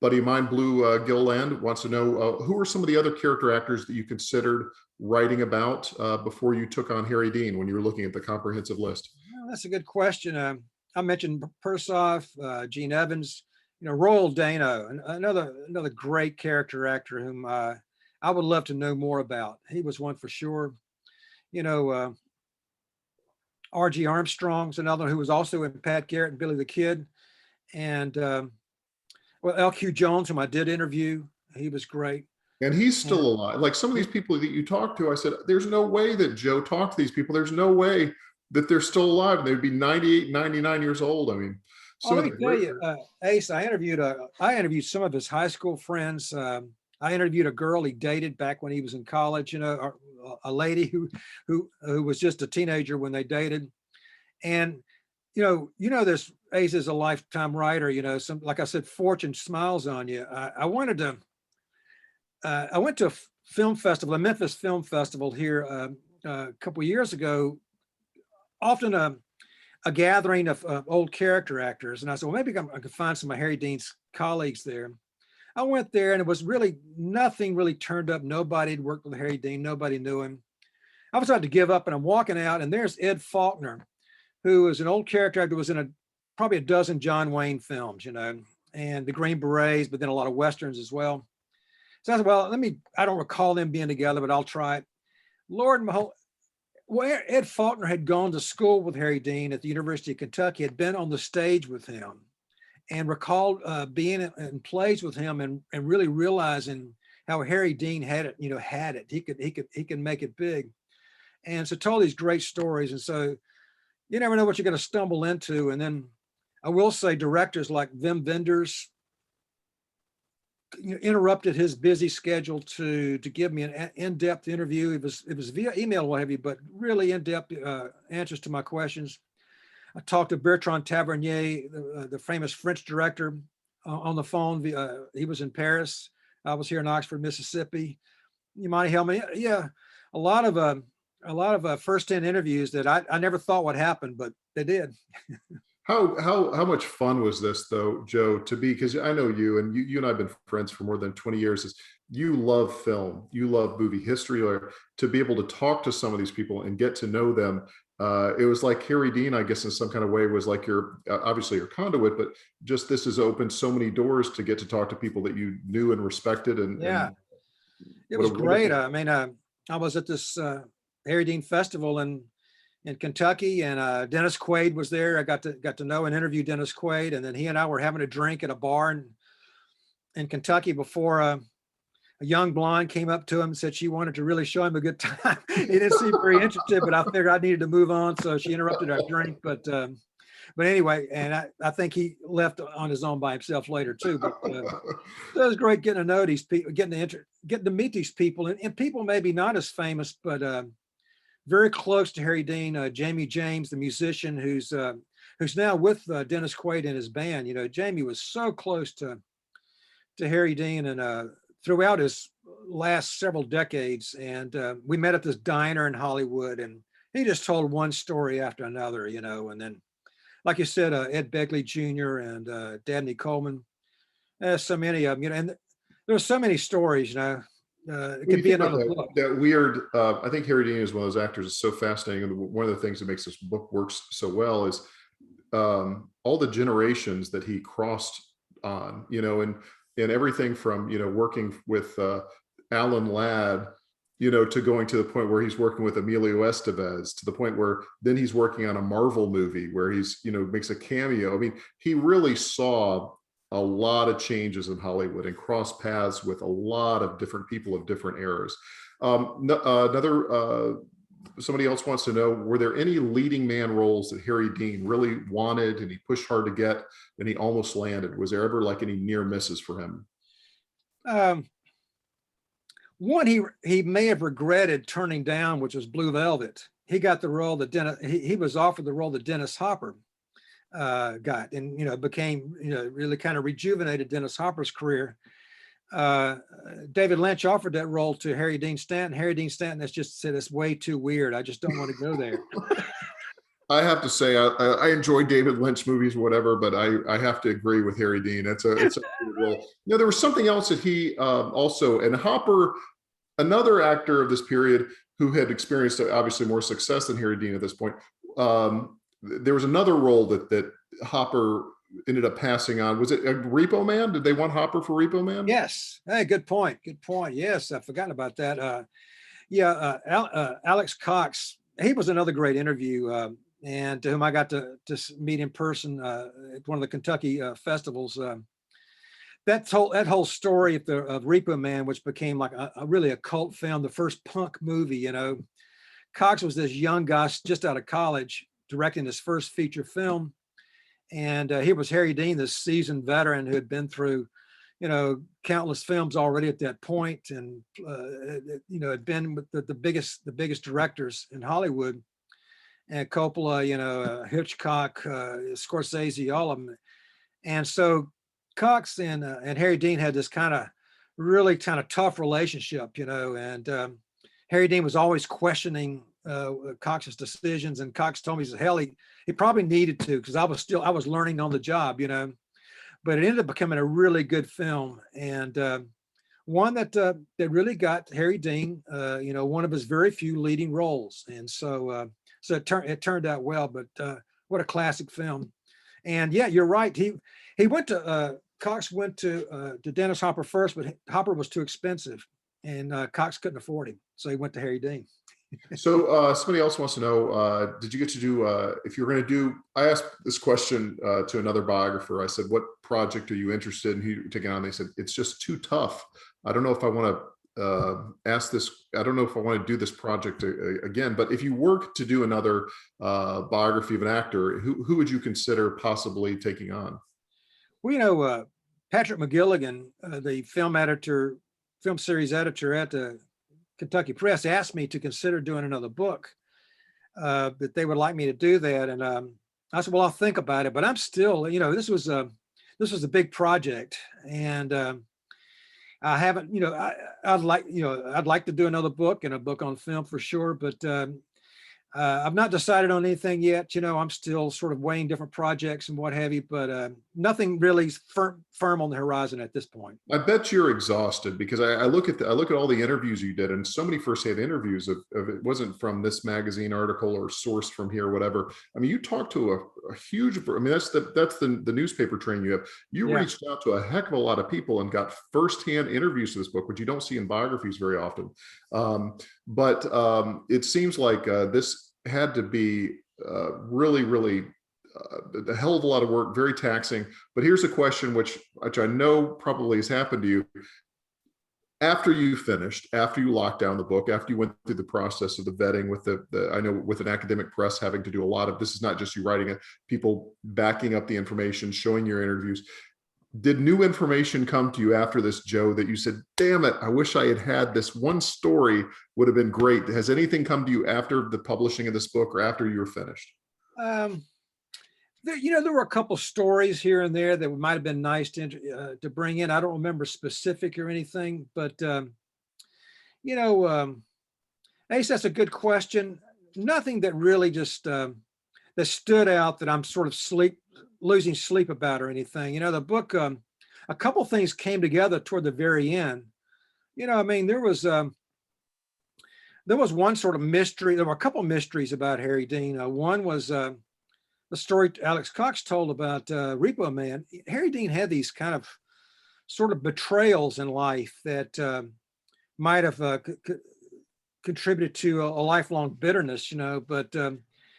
Buddy of mine, Blue Gilland, wants to know who are some of the other character actors that you considered writing about before you took on Harry Dean when you were looking at the comprehensive list? Well, that's a good question. I mentioned Persoff, Gene Evans, Royal Dano, another great character actor whom I would love to know more about. He was one for sure. R.G. Armstrong's another who was also in Pat Garrett and Billy the Kid. And L.Q. Jones, whom I did interview, he was great. And he's still alive. Like some of these people that you talk to, I said, there's no way that Joe talked to these people. There's no way that they're still alive. And they'd be 98, 99 years old. I mean, let me tell you, Ace, I interviewed some of his high school friends. I interviewed a girl he dated back when he was in college, a lady who was just a teenager when they dated. And, this Ace is a lifetime writer, like I said, fortune smiles on you. I went to a film festival, a Memphis Film Festival here a couple of years ago, often a gathering of old character actors. And I said, well, maybe I could find some of Harry Dean's colleagues there. I went there and it was really, nothing really turned up. Nobody had worked with Harry Dean. Nobody knew him. I was about to give up, and I'm walking out, and there's Ed Faulkner, who is an old character actor, was in probably a dozen John Wayne films, and the Green Berets, but then a lot of Westerns as well. So I said, well, I don't recall them being together, but I'll try it. Lord, where Ed Faulkner had gone to school with Harry Dean at the University of Kentucky, had been on the stage with him, and recalled being in plays with him, and really realizing how Harry Dean had it. He could make it big. And so told these great stories. And so you never know what you're going to stumble into. And then I will say directors like Wim Wenders interrupted his busy schedule to give me an in-depth interview. It was via email, what have you, but really in-depth answers to my questions. I talked to Bertrand Tavernier, the famous French director, on the phone. He was in Paris. I was here in Oxford, Mississippi. You might help me? Yeah, a lot of first-hand interviews that I never thought would happen, but they did. How much fun was this though, Joe, to be, because I know you and I have been friends for more than 20 years, is you love film, you love movie history, or to be able to talk to some of these people and get to know them. It was like Harry Dean, I guess in some kind of way, was like your, obviously your conduit, but just this has opened so many doors to get to talk to people that you knew and respected. And it was great. I mean, I was at this Harry Dean festival in Kentucky, and Dennis Quaid was there. I got to know and interview Dennis Quaid, and then he and I were having a drink at a bar in Kentucky before a young blonde came up to him and said she wanted to really show him a good time. He didn't seem very interested, but I figured I needed to move on, so she interrupted our drink. But anyway, and I think he left on his own by himself later too. But so it was great getting to know these people, getting to meet these people, and people maybe not as famous, but very close to Harry Dean. Jamie James, the musician, who's now with Dennis Quaid and his band. Jamie was so close to Harry Dean, and throughout his last several decades. And we met at this diner in Hollywood, and he just told one story after another, and then, like you said, Ed Begley Jr. and Dabney Coleman. So many of them, and there's so many stories, it could be another book. That weird, I think Harry Dean is one of those actors that's so fascinating. And one of the things that makes this book works so well is all the generations that he crossed on, and everything from, working with Alan Ladd, to going to the point where he's working with Emilio Estevez, to the point where then he's working on a Marvel movie where he's, makes a cameo. I mean, he really saw a lot of changes in Hollywood and crossed paths with a lot of different people of different eras. Somebody else wants to know, were there any leading man roles that Harry Dean really wanted and he pushed hard to get and he almost landed? Was there ever like any near misses for him? One he may have regretted turning down, which was Blue Velvet. He got the role that he was offered the role that Dennis Hopper got, and became really kind of rejuvenated Dennis Hopper's career. David Lynch offered that role to Harry Dean Stanton. Harry Dean Stanton has just said, it's way too weird. I just don't want to go there. I have to say, I enjoy David Lynch movies, whatever, but I have to agree with Harry Dean. It's a weird role. There was something else that he also, and Hopper, another actor of this period who had experienced obviously more success than Harry Dean at this point. There was another role that Hopper ended up passing on. Was it a Repo Man? Did they want Hopper for Repo Man? Yes. Hey, good point. Good point. Yes, I've forgotten about that. Alex Cox, he was another great interview, and to whom I got to meet in person at one of the Kentucky festivals. That whole story of Repo Man, which became like really a cult film, the first punk movie. Cox was this young guy just out of college, directing his first feature film. And he was Harry Dean, this seasoned veteran who had been through, countless films already at that point, and had been with the biggest directors in Hollywood, and Coppola, Hitchcock, Scorsese, all of them. And so Cox and Harry Dean had this really tough relationship, and Harry Dean was always questioning Cox's decisions, and Cox told me, he said, hell, he probably needed to, because I was learning on the job, but it ended up becoming a really good film. And one that really got Harry Dean, one of his very few leading roles, and so it turned out well. But what a classic film! And yeah, you're right. He went to Cox went to Dennis Hopper first, but Hopper was too expensive, and Cox couldn't afford him, so he went to Harry Dean. So somebody else wants to know, did you get to do, if you're going to do, I asked this question to another biographer. I said, what project are you interested in taking on? They said, it's just too tough. I don't know if I want to ask this. I don't know if I want to do this project again, but if you were to do another biography of an actor, who would you consider possibly taking on? Well, Patrick McGilligan, the film series editor at the Kentucky Press, asked me to consider doing another book, that they would like me to do that. And I said, well, I'll think about it, but I'm still, this was a big project, and I haven't, I'd like to do another book, and a book on film for sure, but I've not decided on anything yet. I'm still sort of weighing different projects and what have you, but nothing really firm on the horizon at this point. I bet you're exhausted, because I look at all the interviews you did, and so many firsthand interviews of it wasn't from this magazine article or sourced from here, or whatever. I mean, you talked to a huge. I mean, that's the newspaper training you have. You Yeah. reached out to a heck of a lot of people and got firsthand interviews to this book, which you don't see in biographies very often. But it seems like this had to be really, really a hell of a lot of work, very taxing. But here's a question which I know probably has happened to you. After you finished, after you locked down the book, after you went through the process of the vetting with I know with an academic press having to do a lot of, this is not just you writing it, people backing up the information, showing your interviews. Did new information come to you after this, Joe, that you said, damn it, I wish I had this one story, would have been great? Has anything come to you after the publishing of this book or after you were finished? There were a couple stories here and there that might have been nice to bring in. I don't remember specific or anything, but Ace, that's a good question. Nothing that really just that stood out that I'm sort of losing sleep about or anything. The book, a couple things came together toward the very end. There was one sort of mystery. There were a couple mysteries about Harry Dean. One was the story Alex Cox told about Repo Man. Harry Dean had these kind of sort of betrayals in life that might have contributed to a lifelong bitterness, but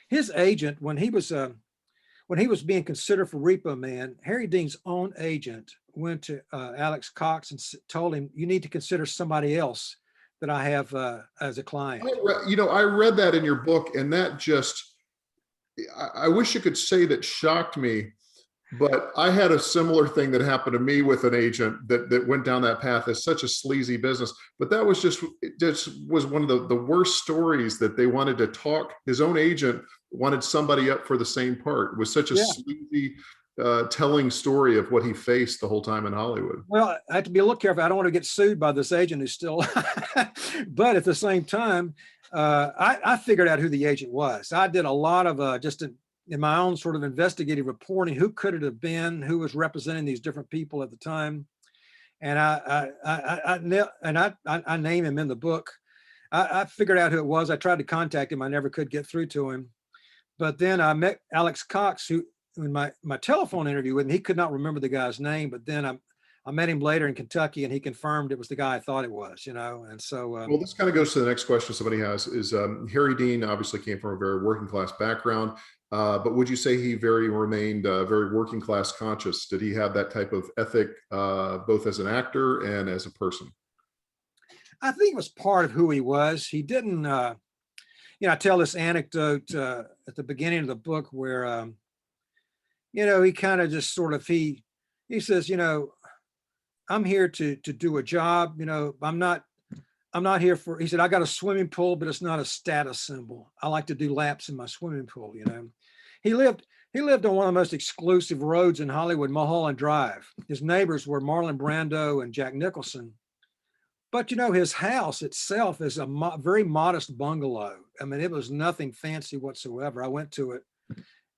his agent, when he was being considered for Repo Man, Harry Dean's own agent went to Alex Cox and told him, you need to consider somebody else that I have as a client. I read that in your book, and that just, I wish you could say that shocked me, but I had a similar thing that happened to me with an agent that went down that path. It's such a sleazy business, but that was just was one of the worst stories that they wanted to talk. His own agent wanted somebody up for the same part. It was such a sleazy, telling story of what he faced the whole time in Hollywood. Well, I have to be a little careful. I don't want to get sued by this agent who's still, but at the same time, I figured out who the agent was. I did a lot of just in my own sort of investigative reporting, who could it have been, who was representing these different people at the time. And I name him in the book. I figured out who it was. I tried to contact him. I never could get through to him. But then I met Alex Cox, who in my telephone interview with him, he could not remember the guy's name, but then I met him later in Kentucky, and he confirmed it was the guy I thought it was, and so. Well, this kind of goes to the next question somebody has is Harry Dean obviously came from a very working class background, but would you say he remained very working class conscious? Did he have that type of ethic, both as an actor and as a person? I think it was part of who he was. He didn't, I tell this anecdote at the beginning of the book where, he kind of just sort of, he says, I'm here to do a job. I'm not here for, he said, I got a swimming pool, but it's not a status symbol. I like to do laps in my swimming pool. He lived on one of the most exclusive roads in Hollywood, Mulholland Drive. His neighbors were Marlon Brando and Jack Nicholson. But, his house itself is a very modest bungalow. I mean, it was nothing fancy whatsoever. I went to it.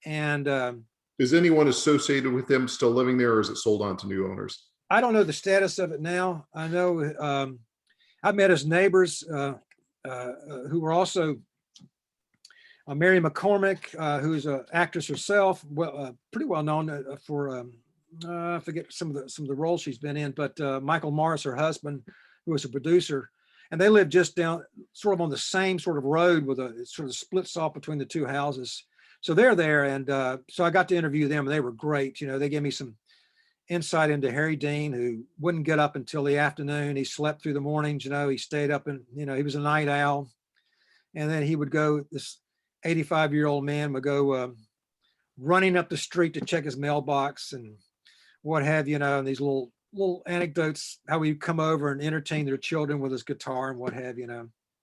And is anyone associated with him still living there, or is it sold on to new owners? I don't know the status of it now. I know I met his neighbors who were also Mary McCormick, who's an actress herself, well, pretty well known for I forget some of the roles she's been in, but Michael Morris, her husband, who was a producer, and they lived just down, sort of on the same sort of road with it sort of splits off between the two houses. So they're there, and so I got to interview them, and they were great. You know, they gave me some insight into Harry Dean, who wouldn't get up until the afternoon. He slept through the mornings. You know, he stayed up, and he was a night owl, and then he would go. This 85-year-old man would go running up the street to check his mailbox and what have you, and these little anecdotes, how he'd come over and entertain their children with his guitar and what have you.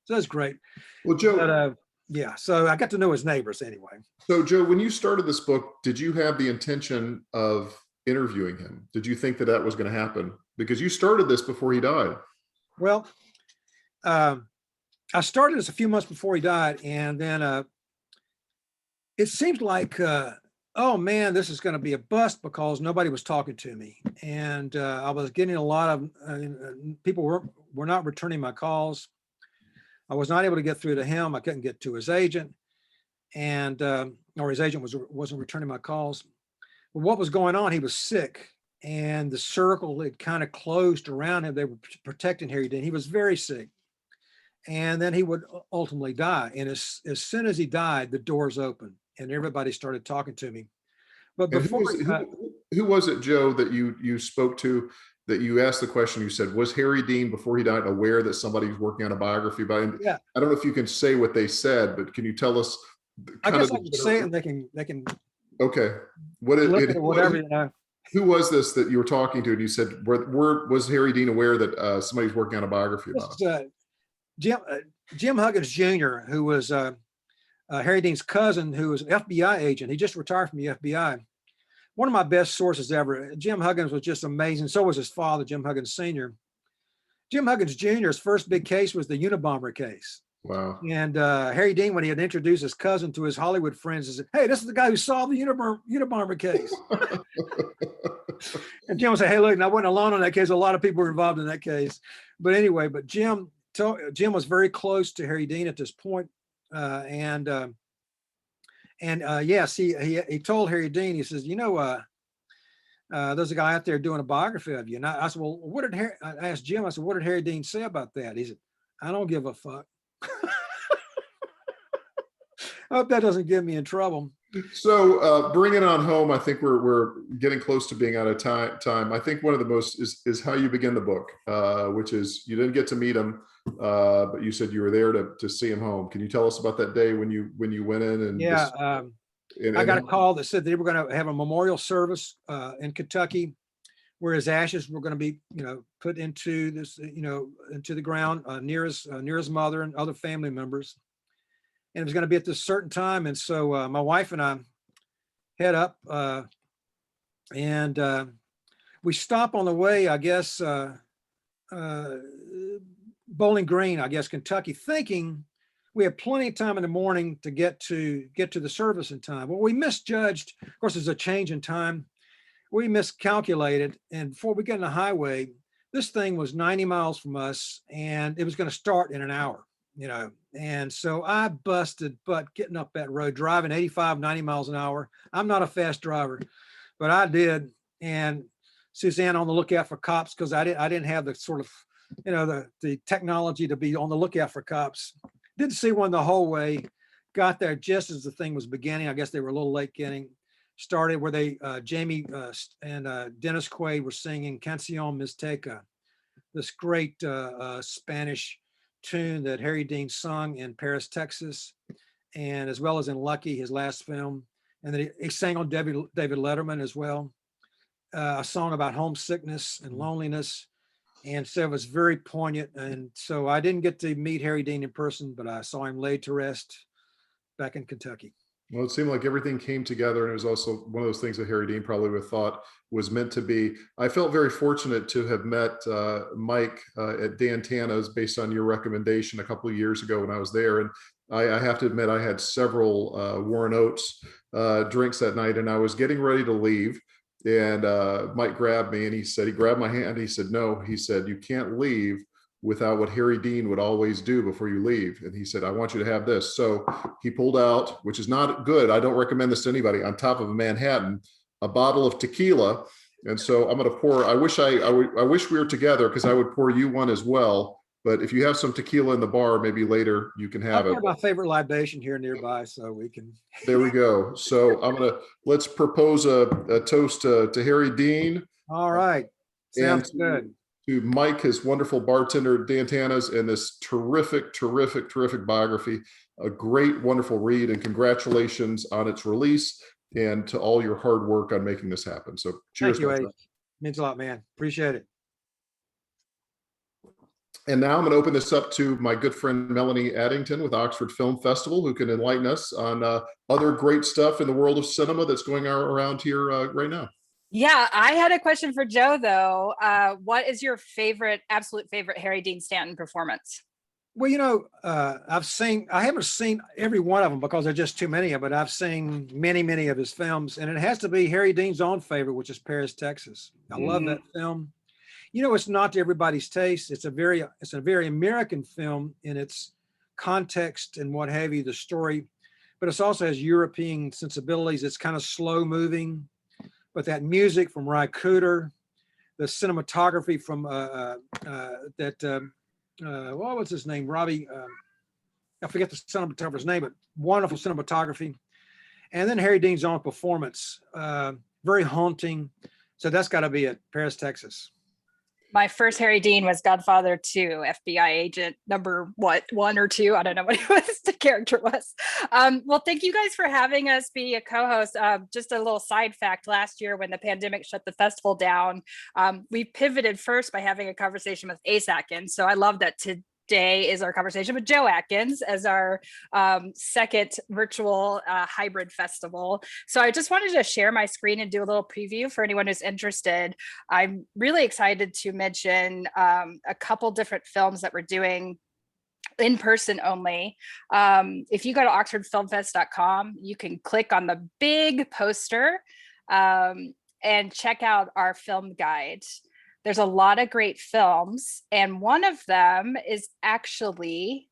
So that's great. Well, Joe, But yeah, so I got to know his neighbors anyway. so Joe, when you started this book, did you have the intention of interviewing him? Did you think that that was going to happen? Because you started this before he died. Well, I started this a few months before he died, and then it seemed like, oh man, this is going to be a bust because nobody was talking to me, and I was getting a lot of people were not returning my calls. I was not able to get through to him. I couldn't get to his agent, and or his agent wasn't returning my calls. But what was going on? He was sick, and the circle had kind of closed around him. They were protecting Harry Dean. He was very sick, and then he would ultimately die. And as soon as he died, the doors opened, and everybody started talking to me. But And before who was it, Joe, that you spoke to, that you asked the question? You said, was Harry Dean, before he died, aware that somebody was working on a biography about him? yeah, I don't know if you can say what they said, but can you tell us I kind guess of I can say it, and they can okay. What it, look at it, whatever. who was this that you were talking to? And you said, was Harry Dean aware that somebody's working on a biography This about is him? Jim Huggins Jr., who was Harry Dean's cousin, who was an FBI agent. He just retired from the FBI. One of my best sources ever. Jim Huggins was just amazing. So was his father, Jim Huggins Sr. Jim Huggins Jr.'s first big case was the Unabomber case. Wow. And Harry Dean, when he had introduced his cousin to his Hollywood friends, he said, "Hey, this is the guy who solved the Unabomber case." And Jim would say, "Hey, look, I wasn't alone on that case. A lot of people were involved in that case." But anyway, Jim was very close to Harry Dean at this point. Yes, he told Harry Dean, he says, there's a guy out there doing a biography of you. And I said, well, I asked Jim, I said, what did Harry Dean say about that? He said, I don't give a fuck. I hope that doesn't get me in trouble. So bring it on home. I think we're getting close to being out of time. I think one of the most is how you begin the book, which is you didn't get to meet him, but you said you were there to see him home. Can you tell us about that day when you went in? And yeah, I got a and call that said they were going to have a memorial service in Kentucky, where his ashes were going to be, put into this, into the ground near his mother and other family members. And it was going to be at this certain time. And so my wife and I head up and we stop on the way, I guess, Bowling Green, I guess, Kentucky, thinking we had plenty of time in the morning to get to the service in time. Well, we misjudged. Of course, there's a change in time. We miscalculated. And before we get on the highway, this thing was 90 miles from us and it was going to start in an hour. And so I busted butt getting up that road, driving 85, 90 miles an hour. I'm not a fast driver, but I did. And Suzanne on the lookout for cops, because I didn't have the sort of, the technology to be on the lookout for cops. Didn't see one the whole way. Got there just as the thing was beginning. I guess they were a little late getting started, where they, Jamie and Dennis Quaid were singing Canción Mixteca, this great Spanish tune that Harry Dean sung in Paris, Texas, and as well as in Lucky, his last film. And then he sang on David Letterman as well, a song about homesickness and loneliness. And so it was very poignant. And so I didn't get to meet Harry Dean in person, but I saw him laid to rest back in Kentucky. Well, it seemed like everything came together, and it was also one of those things that Harry Dean probably would have thought was meant to be. I felt very fortunate to have met Mike at Dan Tana's based on your recommendation a couple of years ago when I was there. And I have to admit, I had several Warren Oates drinks that night, and I was getting ready to leave. And Mike grabbed me and he grabbed my hand. He said, no, he said, you can't leave without what Harry Dean would always do before you leave. And he said, I want you to have this. So he pulled out, which is not good. I don't recommend this to anybody, on top of a Manhattan, a bottle of tequila. And so I'm going to pour, I wish we were together, because I would pour you one as well. But if you have some tequila in the bar, maybe later you can have I've it. got my favorite libation here nearby, so we can. There we go. So let's propose a toast to Harry Dean. All right. Sounds good. To Mike, his wonderful bartender, Dan Tana's, and this terrific biography. A great, wonderful read, and congratulations on its release, and to all your hard work on making this happen. So cheers. Thank you, H. Means a lot, man. Appreciate it. And now I'm going to open this up to my good friend Melanie Addington with Oxford Film Festival, who can enlighten us on other great stuff in the world of cinema that's going around here right now. Yeah, I had a question for Joe, though. What is your absolute favorite Harry Dean Stanton performance? Well, I haven't seen every one of them because there's just too many of them, but I've seen many of his films, and it has to be Harry Dean's own favorite, which is Paris, Texas. I love that film. It's not to everybody's taste. It's a very American film in its context and what have you, the story, but it also has European sensibilities. It's kind of slow moving, but that music from Ry Cooder, the cinematography from what was his name? Robbie, I forget the cinematographer's name, but wonderful cinematography. And then Harry Dean's own performance, very haunting. So that's got to be it, Paris, Texas. My first Harry Dean was Godfather 2, FBI agent number 1 or 2. I don't know what the character was. Well, thank you guys for having us be a co-host. Just a little side fact, last year when the pandemic shut the festival down, we pivoted first by having a conversation with Ace Atkins. So I love that today is our conversation with Joe Atkins as our second virtual hybrid festival. So I just wanted to share my screen and do a little preview for anyone who's interested. I'm really excited to mention a couple different films that we're doing in person only. If you go to oxfordfilmfest.com, you can click on the big poster and check out our film guide. There's a lot of great films, and one of them is actually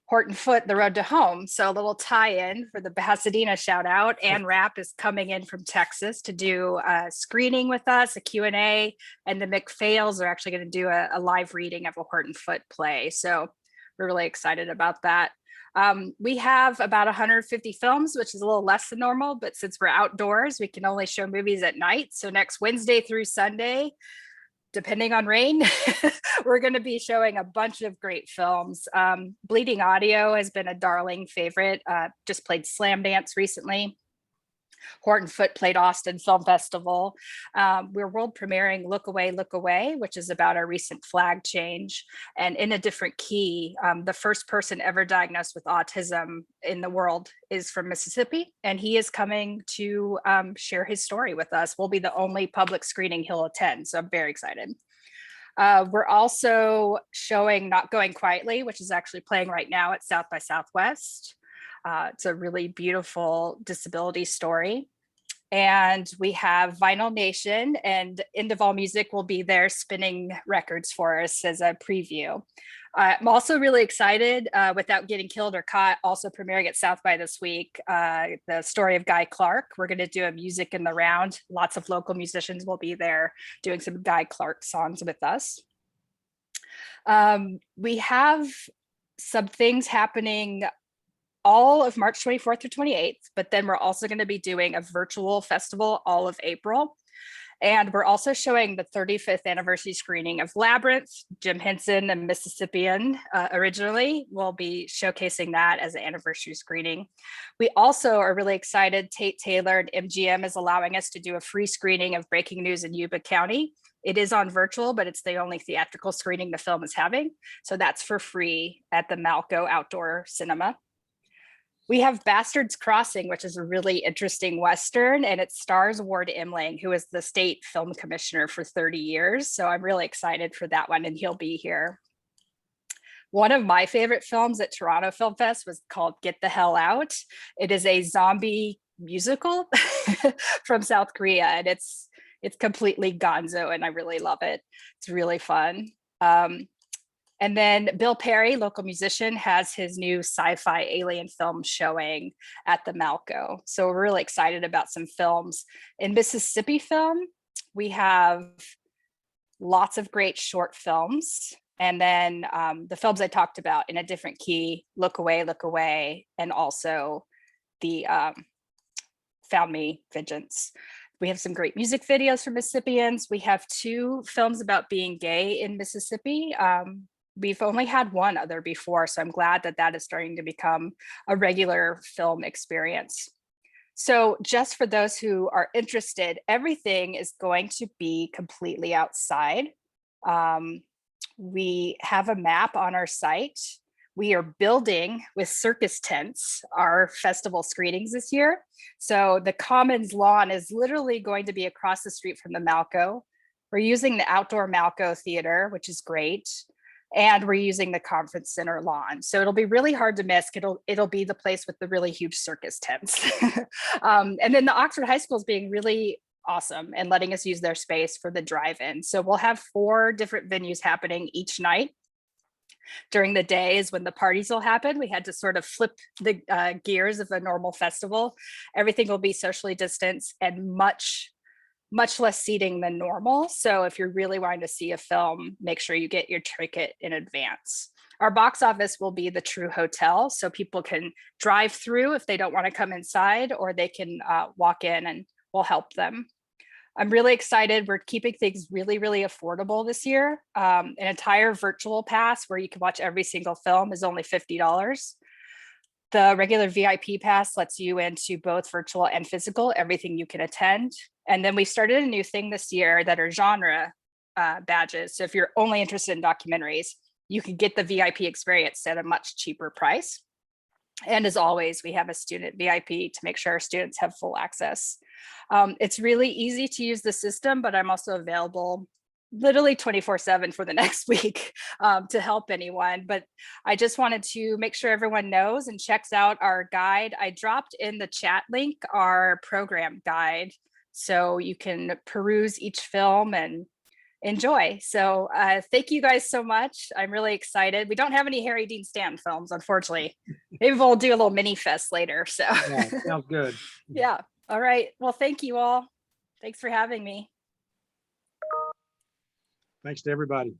Horton Foote, The Road to Home. So a little tie-in for the Pasadena shout out. Ann Rapp is coming in from Texas to do a screening with us, a Q&A, and the McPhails are actually going to do a live reading of a Horton Foote play. So we're really excited about that. We have about 150 films, which is a little less than normal, but since we're outdoors, we can only show movies at night. So next Wednesday through Sunday, depending on rain, we're going to be showing a bunch of great films. Bleeding Audio has been a darling favorite, just played Slam Dance recently. Horton Foote played Austin Film Festival. We're world premiering Look Away, Look Away, which is about our recent flag change. And in a different key, the first person ever diagnosed with autism in the world is from Mississippi, and he is coming to share his story with us. We'll be the only public screening he'll attend, so I'm very excited. We're also showing Not Going Quietly, which is actually playing right now at South by Southwest. It's a really beautiful disability story. And we have Vinyl Nation, and End of All Music will be there spinning records for us as a preview. I'm also really excited, Without Getting Killed or Caught, also premiering at South by this week, the story of Guy Clark. We're going to do a music in the round. Lots of local musicians will be there doing some Guy Clark songs with us. We have some things happening all of March 24th through 28th, but then we're also going to be doing a virtual festival all of April. And we're also showing the 35th anniversary screening of Labyrinth. Jim Henson, a Mississippian originally, will be showcasing that as an anniversary screening. We also are really excited. Tate Taylor and MGM is allowing us to do a free screening of Breaking News in Yuba County. It is on virtual, but it's the only theatrical screening the film is having. So that's for free at the Malco Outdoor Cinema. We have Bastards Crossing, which is a really interesting Western, and it stars Ward Imling, who is the state film commissioner for 30 years. So I'm really excited for that one, and he'll be here. One of my favorite films at Toronto Film Fest was called Get the Hell Out. It is a zombie musical from South Korea, and it's completely gonzo, and I really love it. It's really fun. And then Bill Perry, local musician, has his new sci-fi alien film showing at the Malco. So we're really excited about some films. In Mississippi Film, we have lots of great short films. And then the films I talked about, In a Different Key, Look Away, and also the Found Me, Vengeance. We have some great music videos for Mississippians. We have 2 films about being gay in Mississippi. We've only had one other before, so I'm glad that that is starting to become a regular film experience. So just for those who are interested, everything is going to be completely outside. We have a map on our site. We are building with circus tents our festival screenings this year. So the Commons lawn is literally going to be across the street from the Malco. We're using the outdoor Malco Theater, which is great. And we're using the conference center lawn. So it'll be really hard to miss. It'll be the place with the really huge circus tents. And then the Oxford High School is being really awesome and letting us use their space for the drive-in. So we'll have 4 different venues happening each night. During the day is when the parties will happen. We had to sort of flip the gears of a normal festival. Everything will be socially distanced and much less seating than normal. So if you're really wanting to see a film, make sure you get your ticket in advance. Our box office will be the True Hotel, so people can drive through if they don't want to come inside, or they can walk in and we'll help them. I'm really excited. We're keeping things really, really affordable this year. An entire virtual pass where you can watch every single film is only $50. The regular VIP pass lets you into both virtual and physical, everything you can attend. And then we started a new thing this year that are genre badges. So if you're only interested in documentaries, you can get the VIP experience at a much cheaper price. And as always, we have a student VIP to make sure our students have full access. It's really easy to use the system, but I'm also available literally 24/7 for the next week to help anyone. But I just wanted to make sure everyone knows and checks out our guide. I dropped in the chat link our program guide, so you can peruse each film and enjoy. So thank you guys so much. I'm really excited. We don't have any Harry Dean Stanton films, unfortunately. Maybe we'll do a little mini fest later. So Yeah, sounds good. yeah. All right. Well, thank you all. Thanks for having me. Thanks to everybody.